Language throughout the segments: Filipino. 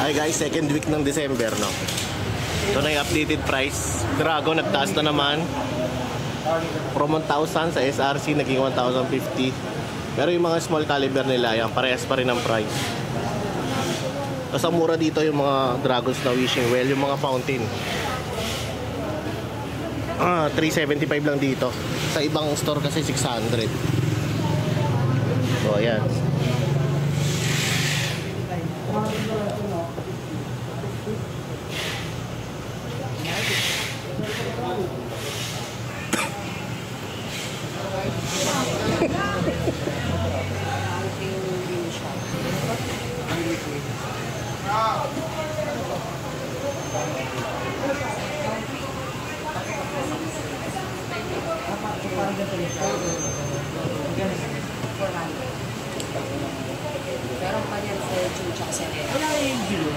Hi guys, second week ng December, no? Ito na yung updated price. Dragon nagtaas na naman. From 1,000 sa SRC naging 1,050. Pero yung mga small caliber nila, yan, parehas pa rin ang price. Tapos ang mura dito yung mga dragons na wishing well, yung mga fountain. 375 lang dito. Sa ibang store kasi 600. So ayan. Pero pa yan sa chucha kasi wala yung gilo.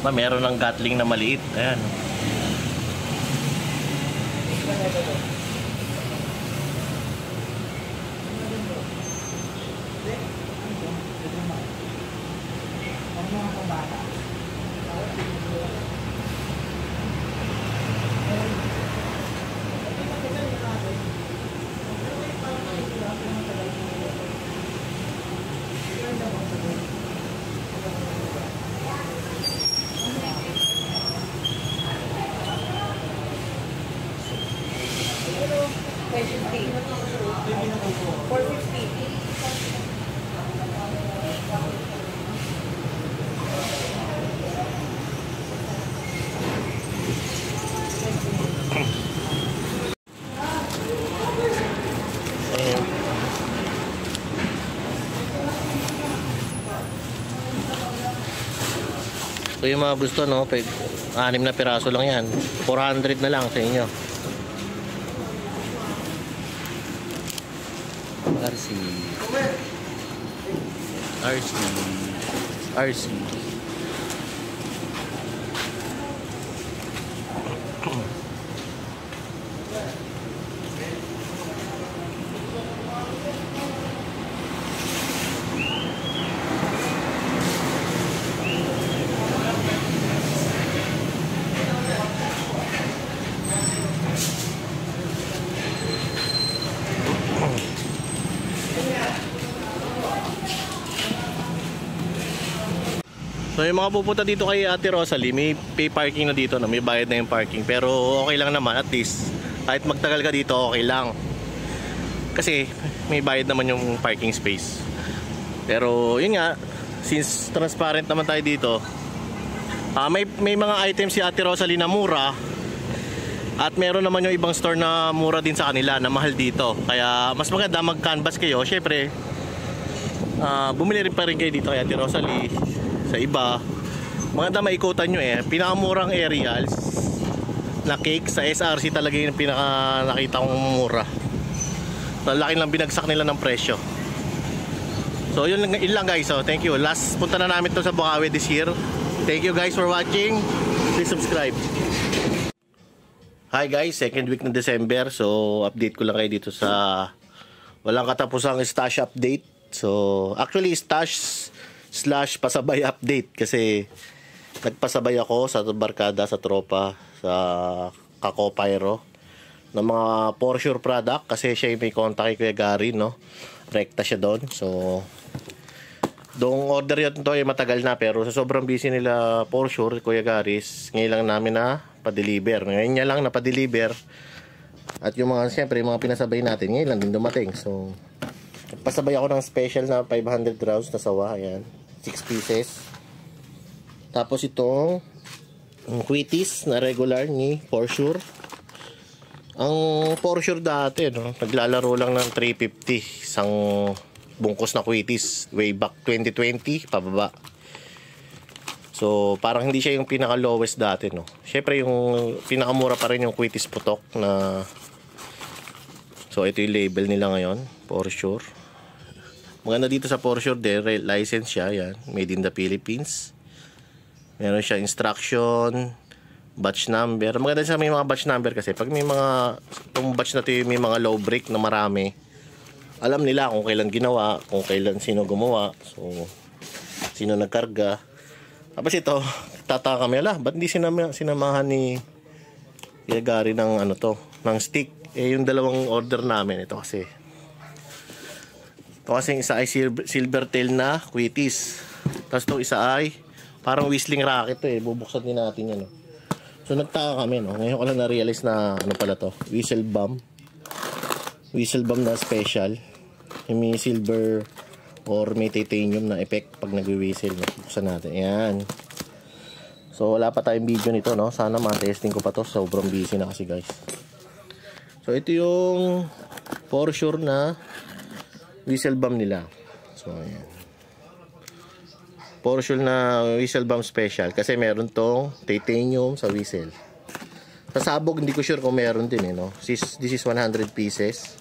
Meron ng Gatling na maliit. Ayan. So yung mga gusto, no, 6 na piraso lang yan, 400 na lang sa inyo. RC So yung mga pupunta dito kay Ate Rosalie, may pay parking na dito, no? May bayad na yung parking. Pero okay lang naman, at least kahit magtagal ka dito, okay lang. Kasi may bayad naman yung parking space. Pero yun nga, since transparent naman tayo dito, may mga items si Ate Rosalie na mura. At meron naman yung ibang store na mura din sa kanila, na mahal dito. Kaya mas maganda mag-canvas kayo. Syempre, bumili rin pa rin kayo dito kay Ate Rosalie. Sa iba, maganda maikutan nyo eh. Pinakamurang aerials na cake sa SRC talaga yung pinaka nakita kong mura. So, laki lang binagsak nila ng presyo. So yun lang guys. So thank you. Last punta na namin to sa Bukawi this year. Thank you guys for watching. Please subscribe. Hi guys, second week ng December. So update ko lang kayo dito sa walang katapusang stash update. So actually stash / pasabay update kasi nagpasabay ako sa barkada, sa tropa, sa Kakopyro ng mga Porsche product kasi siya yung may contact kay Kuya Gary, no? Rekta siya doon. So doong order yun to ay matagal na, pero sa sobrang busy nila Porsche, Kuya Gary, ngayon lang namin na pa-deliver. Ngayon niya lang na pa-deliver. At yung mga, siyempre, yung mga pinasabay natin, ngayon lang din dumating. So pasabay ako ng special na 500 rounds na sawa. Ayan, 6 pieces. Tapos itong Quitis na regular ni Porsche. Ang Porsche dati, no, naglalaro lang ng 350. Isang bungkus na Quitis way back 2020 pababa. So parang hindi siya yung pinaka lowest dati, no. Syempre yung pinakamura pa rin yung Quitis putok na. So ito yung label nila ngayon, Porsche. Maganda dito sa Porsche din, license siya, yan, made in the Philippines. Meron siya instruction, batch number. Maganda siya may mga batch number kasi pag may mga, itong batch na ito may mga low break na marami, alam nila kung kailan ginawa, kung kailan sino gumawa, so sino nagkarga. Tapos ito, tataka kami, ba't hindi sinamahan ni Gary ng ano to, ng stick? Yung dalawang order namin, ito kasi isa ay silver tail na Quitis. Tapos ito isa ay parang whistling rocket to bubuksan din natin yan. So nagtaka kami, no? Ngayon ko lang na-realize na ano pala to, whistle bomb na special. Yung may silver or may titanium na effect pag nagwi-whistle. Buksan natin, ayan. So wala pa tayong video nito, no? Sana ma-testing ko pa to, sobrang busy na kasi guys. So ito yung Porsche na whistle bomb nila. So ayan, Porsche na whistle bomb special kasi meron tong titanium sa whistle. Sa sabog hindi ko sure kung meron din no. This is 100 pieces.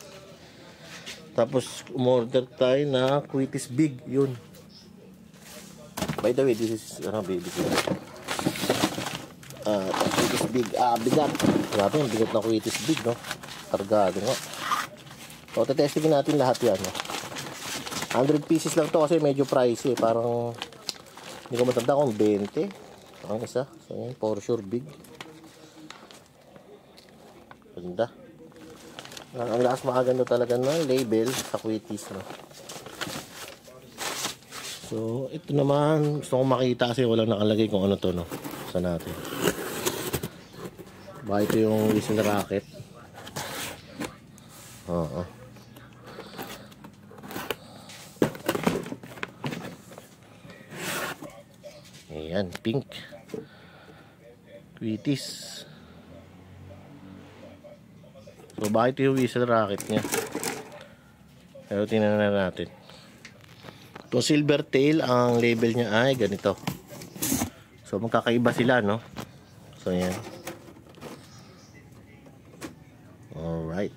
Tapos umorder tayo na Quitis Big, yun. By the way, this is baby Quitis Big, bigat. Grabe yung bigat na Quitis Big, no? Kargado nga. So testingin natin lahat yan, no? 100 pieces lang to kasi medyo pricey, parang hindi ko matanda kung 20 ang isa. So yan, Porsche Big, ganda. Ang lakas makaganda talaga ng label sa Quitis, no? So ito naman gusto kong makita kasi walang nakalagay kung ano to, no? Sa natin ba ito yung whistle rocket. Ayan, pink Quitis. So bakit yung whistle rocket nya? Pero tingnan na natin. Itong silver tail, ang label nya ay ganito. So magkakaiba sila, no? So ayan. Alright.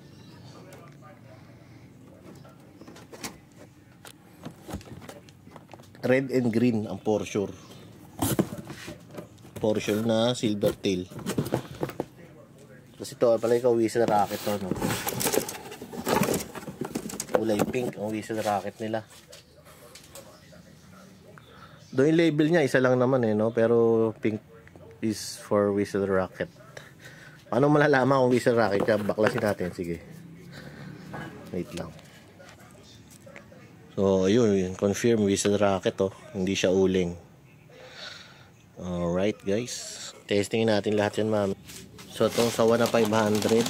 Red and green ang Porsche na silver tail. Kasi ito pala ikaw whistle rocket to, no? Kulay pink ang whistle rocket nila. Doon yung label niya isa lang naman no? Pero pink is for whistle rocket. Paano malalaman kung whistle rocket ka? Baklasin natin, sige. Wait lang. So ayun, confirm whistle rocket hindi siya uling. Alright guys, testingin natin lahat yan, ma'am. So itong sawa na 500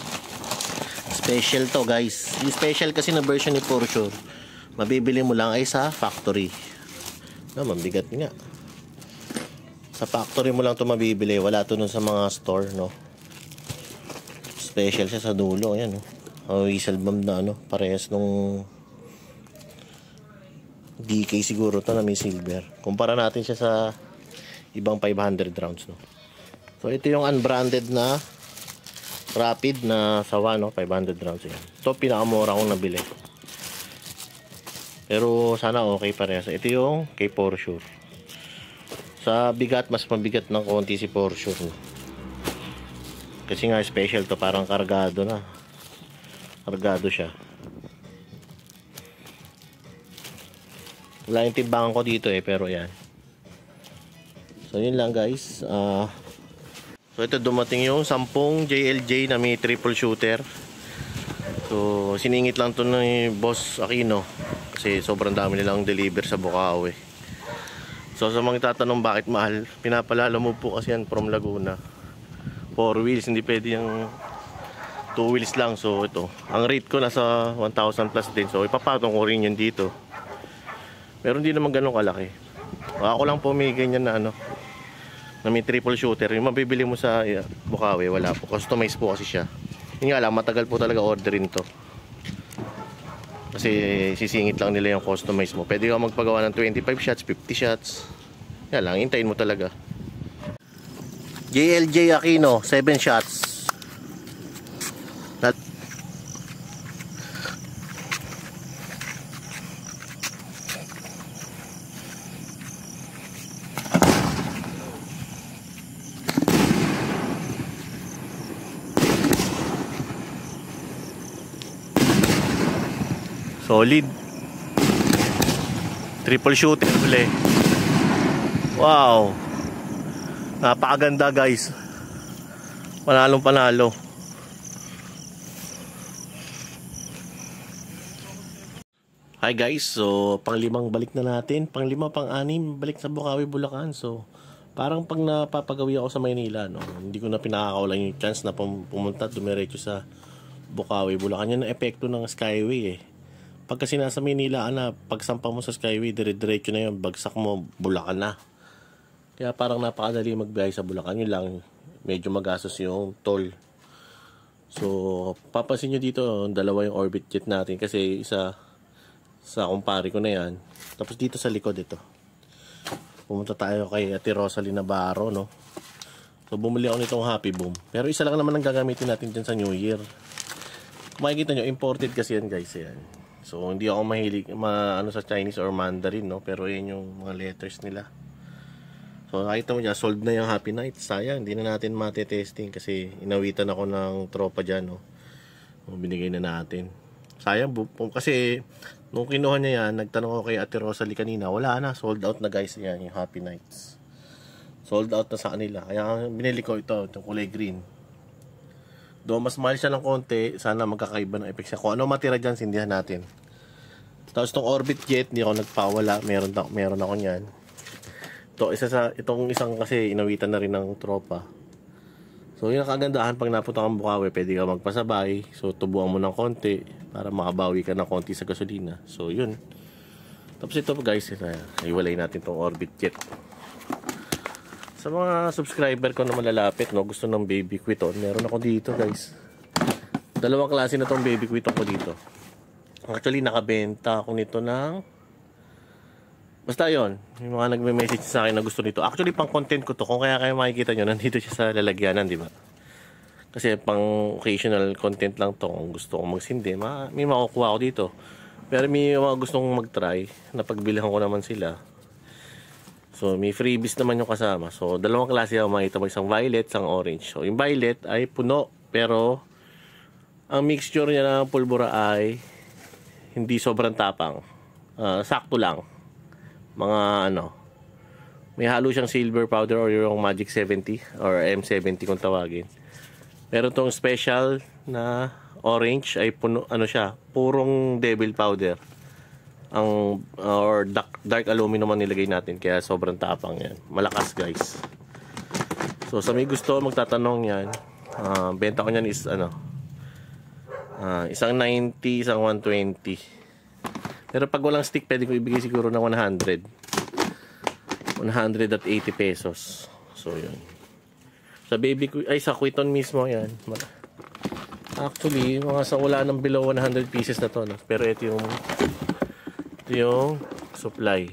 special to guys. Yung special kasi na version ni Porsche, mabibili mo lang ay sa factory. Mabigat nga. Sa factory mo lang to mabibili, wala to nun sa mga store, no? Special siya sa dulo, ayan, whistle bomb na parehas nung DK siguro to na may silver. Kumpara natin siya sa ibang 500 rounds, no? So ito yung unbranded na Rapid na sawa, 500 rounds yan. Ito pinakamura kong nabili. Pero sana okay parehas. Ito yung kay Porsche. Sa bigat, mas mabigat ng konti si Porsche, no? Kasi nga special to, parang kargado na. Kargado siya. Wala yung timbangan ko dito pero yan. So yun lang guys. So ito dumating yung 10 JLJ na may triple shooter. So siningit lang to ni Boss Aquino kasi sobrang dami nilang deliver sa Bukawi. So sa mga tatanong bakit mahal, pinapalala mo po kasi yan from Laguna. 4 wheels, hindi pwede yung 2 wheels lang. So ito, ang rate ko nasa 1,000 plus din. So ipapatong ko rin yun dito. Pero hindi naman ganun kalaki. Ako lang po may ganyan na na may triple shooter. Yung mabibili mo sa Bukawi, wala po. Customize po kasi siya. Yun nga lang, matagal po talaga orderin to. Kasi sisingit lang nila yung customize mo. Pwede ka magpagawa ng 25 shots, 50 shots. Yan lang, hintayin mo talaga. JLJ Aquino, 7 shots. Solid. Triple shooter uli. Wow. Napakaganda guys. Panalong panalo. Hi guys, so pang-5 balik na natin. Pang-5, pang-6 balik sa Bukawi, Bulacan. So parang pag napapagawi ako sa Maynila, no, hindi ko na pinakakawalan yung chance na pumunta dumiretso sa Bukawi, Bulacan. Yan ang epekto ng Skyway eh. Pag kasi nasa Maynila na, pagsampa mo sa Skyway, dire-diretso na yun, bagsak mo, Bulacan na. Kaya parang napakadali magbiyahe sa Bulacan. Yun lang, medyo magastos yung toll. So papansin nyo dito, dalawa yung orbit jet natin kasi isa sa kumpare ko na yan. Tapos dito sa likod ito. Pumunta tayo kay Ate Rosalie Navarro, no. So bumili ako nitong Happy Boom. Pero isa lang naman ang gagamitin natin dyan sa New Year. Kung makikita nyo, imported kasi yan guys, yan. So hindi ako mahilig sa Chinese or Mandarin, no. Pero yan yung mga letters nila. So nakita mo dyan, sold na yung Happy Night. Sayang, hindi na natin mati-testing kasi inawitan ako ng tropa dyan, no. So, binigay na natin. Sayang, kasi nung kinuha niya yan, nagtanong ako kay Ate Rosalie kanina, wala na, sold out na guys yan, yung Happy Nights. Sold out na sa kanila. Kaya binili ko ito, itong kulay green. Doon mas mahal siya ng konti, sana magkakaiba ng effect siya. Kung ano matira dyan, sindihan natin. Tapos itong Orbit Jet, hindi ako nagpawala, meron ako niyan. Itong isang kasi inawitan na rin ng tropa. So yung kagandahan pag napunta kang Bukawi, pwede ka magpasabay. So tubuan mo ng konti para makabawi ka ng konti sa gasolina. So yun. Tapos ito guys, iwalay natin tong Orbit Jet. Sa mga subscriber ko na malalapit, no, gusto ng Baby Quiton, meron ako dito guys. Dalawang klase na tong Baby Quiton ko dito. Actually nakabenta ako nito ng basta yun, yung mga nagme-message sa akin na gusto nito. Actually, pang content ko to. Kung kaya kayo makikita nyo, nandito siya sa lalagyanan, di ba? Kasi pang occasional content lang to. Kung gusto kong magsindi, may makukuha ako dito. Pero may mga gustong mag-try, napagbilihan ko naman sila. So, may freebies naman yung kasama. So, dalawang klase ako makita mo. Isang violet, isang orange. So, yung violet ay puno. Pero, ang mixture niya ng pulbura ay hindi sobrang tapang. Sakto lang. Mga may halo siyang silver powder or yung Magic 70 or M70 kung tawagin. Pero itong special na orange ay puno, siya, purong devil powder. Or dark aluminum ang nilagay natin, kaya sobrang tapang yan. Malakas guys. So sa may gusto magtatanong yan, benta ko niyan is isang 90, isang 120. Pero pag walang stick, pwede ko ibigay siguro ng 100 at 80 pesos. So, yun. Sa Quiton mismo, yan. Actually, mga sa wala ng below 100 pieces na to. No? Pero ito yung supply.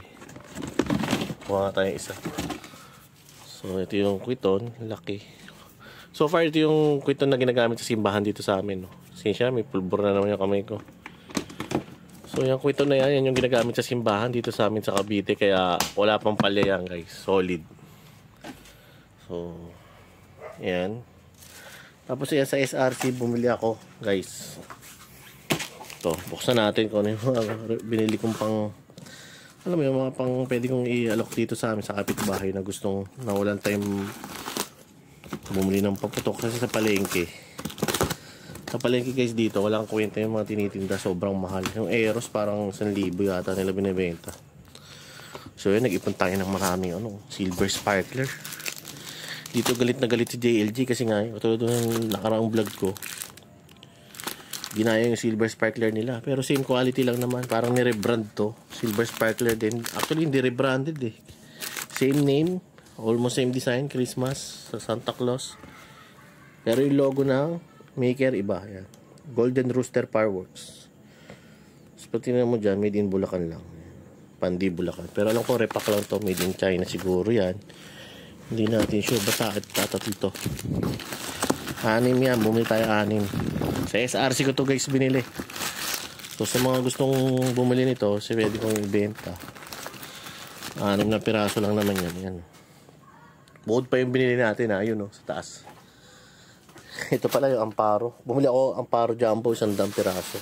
Kuha nga tayo isa. So, ito yung Quiton. Laki. So far, ito yung Quiton na ginagamit sa simbahan dito sa amin. No? Sinsya, may pulbur na naman yung kamay ko. So yung Quiton na yan yung ginagamit sa simbahan dito sa amin sa Cavite. Kaya wala pang palya yan guys. Solid. So yan. Tapos yan sa SRC bumili ako guys. Ito, buksan natin kung ano yung mga binili kong pang, alam mo yung mga pang pwede kong i-alok dito sa amin sa kapitbahay na gustong nawalan time bumili ng paputok kasi sa palengke. Sa palengke guys dito, walang kwenta yung mga tinitinda, sobrang mahal. Yung Eros parang 1,000 yata nila binibenta. So yun, nag-ipon tayo ng maraming silver sparkler. Dito galit na galit si JLG kasi nga, tulad ng nakaraang vlog ko, ginaya yung silver sparkler nila. Pero same quality lang naman, parang ni-rebrand to. Silver sparkler din. Actually hindi rebranded eh. Same name, almost same design, Christmas, sa Santa Claus. Pero yung logo ng maker iba, yan. Golden Rooster Fireworks. So pag tingnan mo dyan, made in Bulacan lang. Pandi Bulacan. Pero alam ko repack lang to, made in China siguro yan. Hindi natin sure, basta tatat ito. 6 yan, bumili tayo 6. Sa SRC ko to guys binili. So sa mga gustong bumili nito, pwede kong ibenta. 6 na piraso lang naman yan. Bukod pa yung binili natin yun sa taas. Ito pala yung Amparo. Bumili ako Amparo Jumbo, 100 piraso.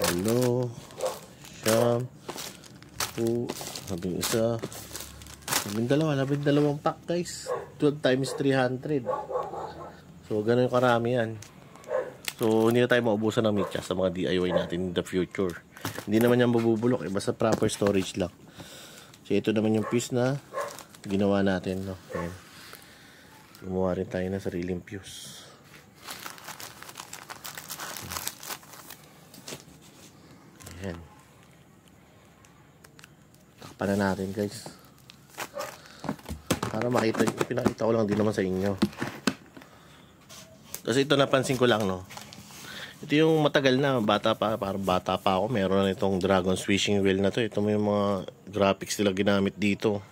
Hello. Siyam. Labing isa. Labing dalawang pack guys. 12 times 300. So ganun yung karami yan. So hindi na tayo maubusan ng mecha sa mga DIY natin in the future. Hindi naman yan mabubulok eh. Basta proper storage lang. So ito naman yung piece na ginawa natin, no? Ayan. Gumawa rin tayo ng sariling fuse. Ayan. Takpan na natin guys. Para makita, pinakita ko lang din naman sa inyo. Kasi ito napansin ko lang, no? Ito yung matagal na, parang bata pa ako. Meron na itong Dragon swishing wheel na to. Ito mo yung mga graphics nila ginamit dito.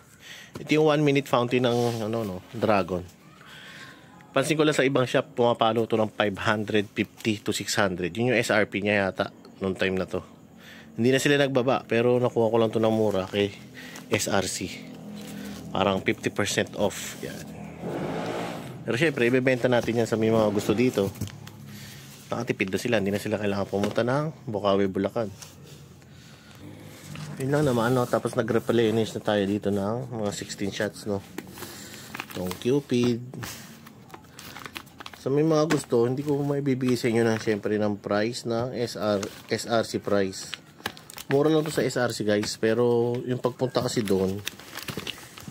Ito yung 1 minute fountain ng Dragon. Pansin ko lang sa ibang shop, pumapalo to ng 550 to 600. Yun yung SRP niya yata noong time na to. Hindi na sila nagbaba, pero nakuha ko lang to ng mura kay SRC. Parang 50% off. Yan. Pero syempre, ibebenta natin yan sa may mga gusto dito. Nakatipid na sila, hindi na sila kailangan pumunta ng Bukawi, Bulacan. Yun lang naman, no? Tapos nag-replenish na tayo dito ng mga 16 shots, no? Itong Cupid. Sa may mga gusto, hindi ko maibibigay sa inyo ng syempre ng price ng SRC price. Mura lang to sa SRC guys, pero yung pagpunta kasi doon,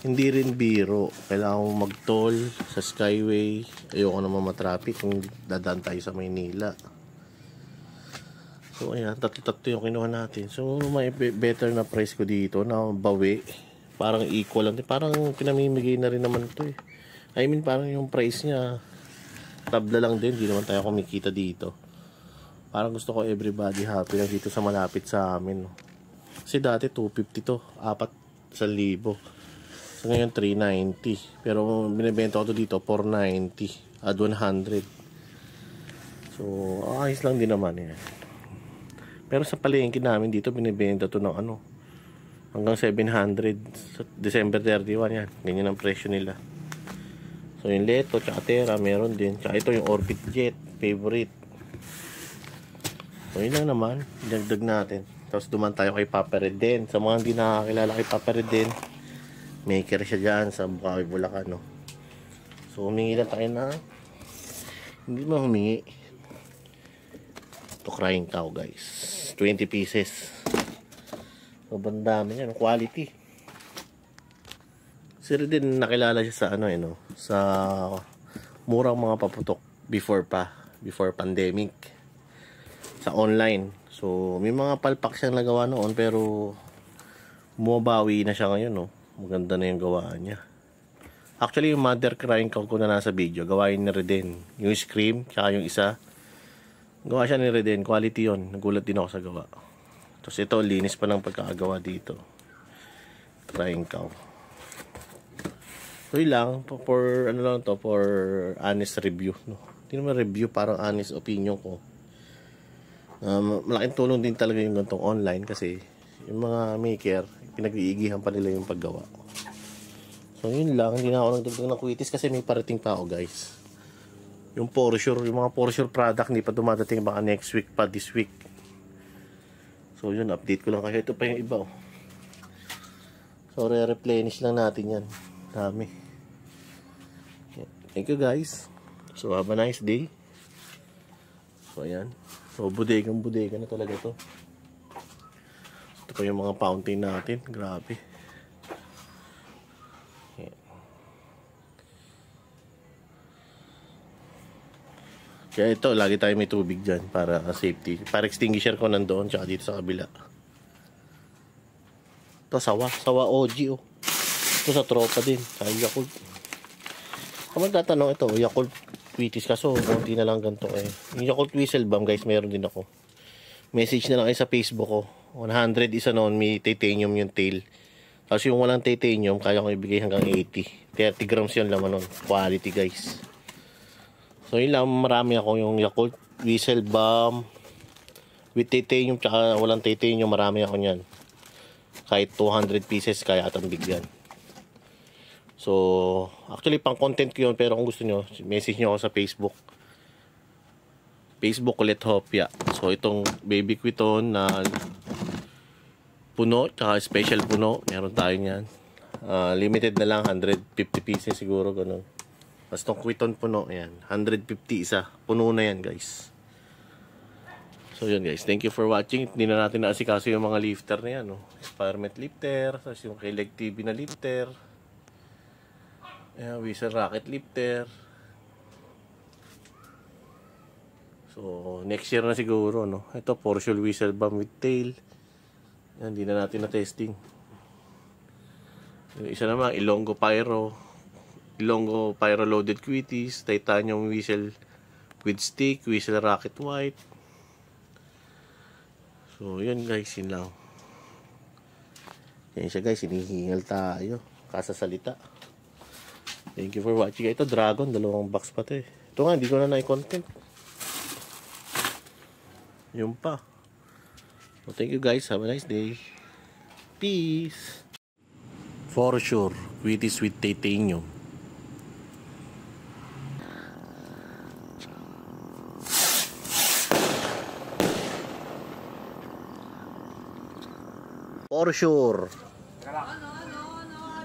hindi rin biro. Kailangan mo mag-toll sa Skyway. Ayoko naman matraffic kung dadaan tayo sa Maynila. So ayan, tatlo yung kinuha natin. So may better na price ko dito na bawi. Parang equal lang. Parang pinamimigay na rin naman to eh. I mean parang yung price niya tabla lang din. Hindi naman tayo kumikita dito. Parang gusto ko everybody happy lang dito sa malapit sa amin. Kasi dati 250 to. 4,000. So ngayon 390. Pero binibenta ko to dito 490. Add 100. So ayos lang din naman yan. Pero sa palengke namin dito binibenta to ng hanggang 700 sa December 31 yan. Ganyan ang presyo nila. So yung Leto tsaka Terra meron din. Tsaka ito yung Orbit Jet favorite. So yun lang naman, dagdag natin. Tapos duman tayo kay Papa Red din. Sa mga hindi nakakilala kay Papa Red din, maker siya dyan sa Bukawi, Bulacan, no? So humingi lang tayo na hindi mo humingi. Ito crying cow guys, 20 pieces. So bandami yan, quality. Sir din nakilala siya sa sa murang mga paputok before pandemic sa online. So may mga palpak siyang nagawa noon pero bumabawi na siya ngayon, no? Maganda na yung gawaan niya. Actually yung mother crying cow ko na nasa video gawain ni Reden. Yung scream tsaka yung isa gawa siya ni Reden. Quality yon. Nagulat din ako sa gawa. Tapos ito linis pa ng pagkakagawa dito. Trying cow. So yun lang, for ano lang to, for honest review, no? Hindi naman review, parang honest opinion ko. Malaking tulong din talaga yung gantong online kasi yung mga maker, pinag-iigihan pa nila yung paggawa. So yun lang, hindi na ako nagdagdag ng quitis kasi may parating pa ako, guys. Yung mga Porsche product hindi pa dumadating, baka next week pa, this week. So yun, update ko lang kayo. Ito pa yung iba, oh. So re-replenish lang natin yan. Dami. Thank you, guys. So have a nice day. So ayan. So budegang na talaga to. Ito pa yung mga fountain natin. Grabe. Ayan. Kaya ito, lagi tayo may tubig dyan para safety. Para extinguisher ko nandoon tsaka dito sa kabila. Ito sawa OG, oh. Ito sa tropa din, sa Yakult. Kung magtatanong ito, Yakult Quitis, kaso konti na lang ganito eh. Yung Yakult Whistle Bomb, guys, meron din ako. Message na lang kayo sa Facebook ko. 100 isa noon, may titanium yung tail. Tapos yung walang titanium, kaya ko ibigay hanggang 80. 30 grams yung laman nun. Quality, guys. So yun lang, marami ako yung Yakult Whistle Bomb with titanium, tsaka walang titanium, marami ako nyan. Kahit 200 pieces, kaya atang bigyan. So, actually pang content ko yun, pero kung gusto nyo, message nyo ako sa Facebook. Facebook ulit Hopya. So, itong baby Quiton na puno, tsaka special puno, meron tayo nyan. Limited na lang, 150 pieces siguro, ganun. Basta itong Quiton puno, yan, 150 isa. Puno na yan, guys. So, yun, guys. Thank you for watching. Hindi na natin naasikaso yung mga lifter na yan, no? Experiment lifter, tapos yung kay Leg TV na lifter. Ayan, Whistle Rocket lifter. So, next year na siguro, no? Ito, Porsche Whistle Bomb with tail. Yan, hindi na natin na-testing. Yung isa naman, Ilonggo Pyro Loaded Quitis, Titanium Whistle with stick, Whistle Rocket white. So, yun, guys, yun lang. Yan siya, guys, hinihingal tayo. Kasasalita. Thank you for watching. Ito, Dragon. 2 box pa ito eh. Ito nga, hindi ko na na-content. Yun pa. So, thank you, guys. Have a nice day. Peace. For sure, Quitis with titanium. For sure.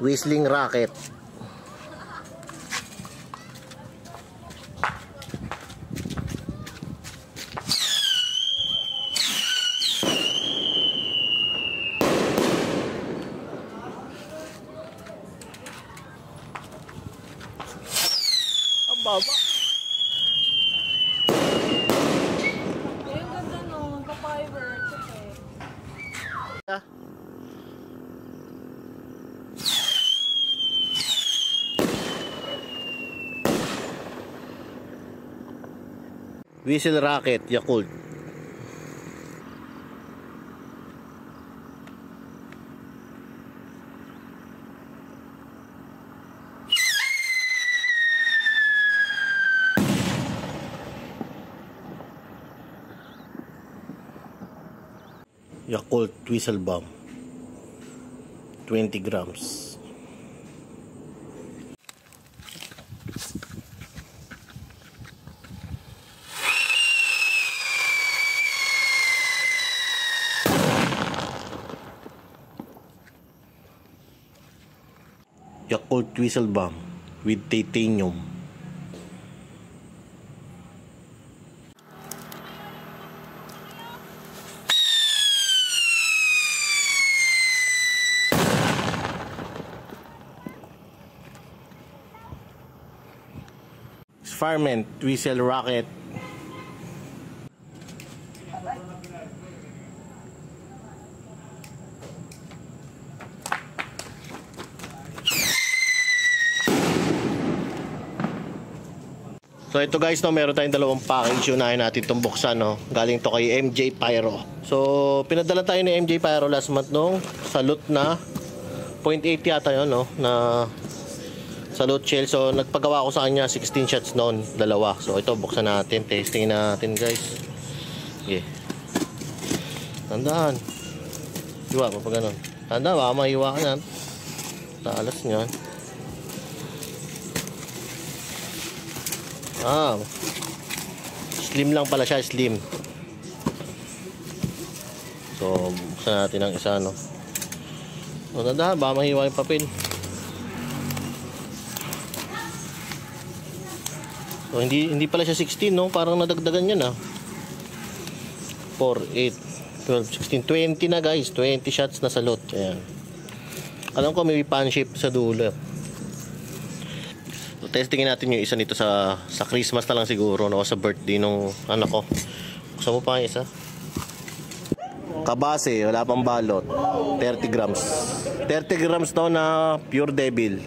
Whistling Rocket. Ang baba. Yung ganda nun, ka-fiber. Whistle Rocket, Yakult. Yakult Whistle Bomb. 20 grams. Yakult Whistle Bomb with titanium. Experiment Whistle Rocket. So ito guys, no, meron tayong 2 package. Unahin natin itong buksan, no. Galing to kay MJ Pyro. So pinadala tayo ni MJ Pyro last month nung salute na 0.8 yata yun, no? Na sa load shell. So nagpagawa ko sa kanya 16 shots noon, dalawa. So ito, buksan natin, testing natin guys. Okay. Tandaan. Hiwa pa pa ganun. Tandaan, baka mahiwa ka yan. Talas niyan. Slim lang pala siya, slim. So buksan natin ang isa, no? So tandaan, baka mahiwa yung papel. So hindi pala siya 16, no? Parang nadagdagan yan, 4, 8, 12, 16, 20 na guys. 20 shots na sa lot. Ayan. Alam ko may pan shape sa dulo. So testingin natin yung isa nito sa Christmas na lang siguro, no? Sa birthday nung anak ko. Buksan mo pa yung isa. Kabase, wala pang balot. 30 grams. 30 grams to na pure devil.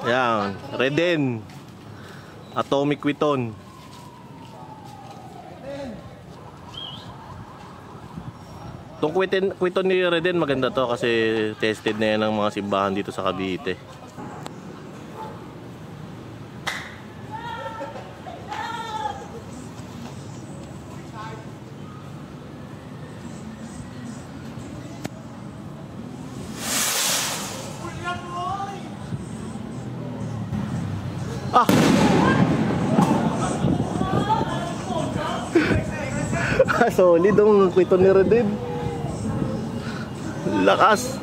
Yan, Reden Atomic Witon. Itong Witon ni Reden maganda to kasi tested na yan ng mga simbahan dito sa Cavite. Solid ang Witon ni Reden. Lakas.